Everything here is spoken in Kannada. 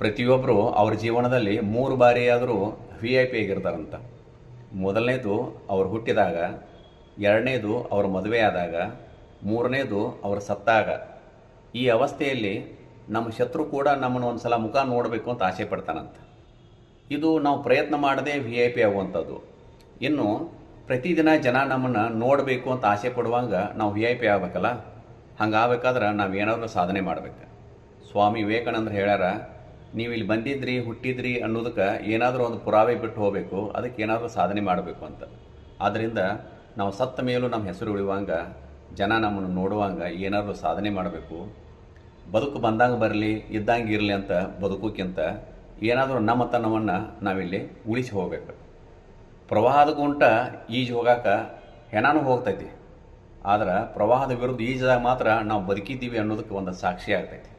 ಪ್ರತಿಯೊಬ್ಬರು ಅವ್ರ ಜೀವನದಲ್ಲಿ 3 ಬಾರಿಯಾದರೂ VIP ಆಗಿರ್ತಾರಂತ. ಮೊದಲನೇದು ಅವ್ರು ಹುಟ್ಟಿದಾಗ, ಎರಡನೇದು ಅವ್ರ ಮದುವೆ ಆದಾಗ, ಮೂರನೇದು ಅವ್ರು ಸತ್ತಾಗ. ಈ ಅವಸ್ಥೆಯಲ್ಲಿ ನಮ್ಮ ಶತ್ರು ಕೂಡ ನಮ್ಮನ್ನು ಒಂದು ಸಲ ಮುಖ ನೋಡಬೇಕು ಅಂತ ಆಸೆ ಪಡ್ತಾನಂತ. ಇದು ನಾವು ಪ್ರಯತ್ನ ಮಾಡದೆ VIP ಆಗುವಂಥದ್ದು. ಇನ್ನು ಪ್ರತಿದಿನ ಜನ ನಮ್ಮನ್ನು ನೋಡಬೇಕು ಅಂತ ಆಸೆ ಪಡುವಂಗ ನಾವು VIP ಆಗಬೇಕಲ್ಲ. ಹಂಗಾಗಬೇಕಾದ್ರೆ ನಾವು ಏನಾದರೂ ಸಾಧನೆ ಮಾಡಬೇಕು. ಸ್ವಾಮಿ ವಿವೇಕಾನಂದರು ಹೇಳ್ಯಾರ, ನೀವು ಇಲ್ಲಿ ಬಂದಿದ್ರಿ, ಹುಟ್ಟಿದ್ರಿ ಅನ್ನೋದಕ್ಕೆ ಏನಾದರೂ ಒಂದು ಪುರಾವೆ ಬಿಟ್ಟು ಹೋಗಬೇಕು, ಅದಕ್ಕೆ ಏನಾದರೂ ಸಾಧನೆ ಮಾಡಬೇಕು ಅಂತ. ಆದ್ದರಿಂದ ನಾವು ಸತ್ತ ಮೇಲೂ ನಮ್ಮ ಹೆಸರು ಉಳಿಯುವಂಗ, ಜನ ನಮ್ಮನ್ನು ನೋಡುವಂಗ ಏನಾದರೂ ಸಾಧನೆ ಮಾಡಬೇಕು. ಬದುಕು ಬಂದಂಗೆ ಬರಲಿ, ಇದ್ದಂಗೆ ಇರಲಿ ಅಂತ ಬದುಕೋಕ್ಕಿಂತ ಏನಾದರೂ ನಮ್ಮತನವನ್ನು ನಾವಿಲ್ಲಿ ಉಳಿಸಿ ಹೋಗಬೇಕು. ಪ್ರವಾಹದ ಗುಂಟ ಈಜು ಹೋಗಾಕ ಹೆಣನೂ ಹೋಗ್ತೈತಿ, ಆದ್ರೆ ಪ್ರವಾಹದ ವಿರುದ್ಧ ಈಜಿದಾಗ ಮಾತ್ರ ನಾವು ಬದುಕಿದ್ದೀವಿ ಅನ್ನೋದಕ್ಕೆ ಒಂದು ಸಾಕ್ಷಿ ಆಗ್ತೈತಿ.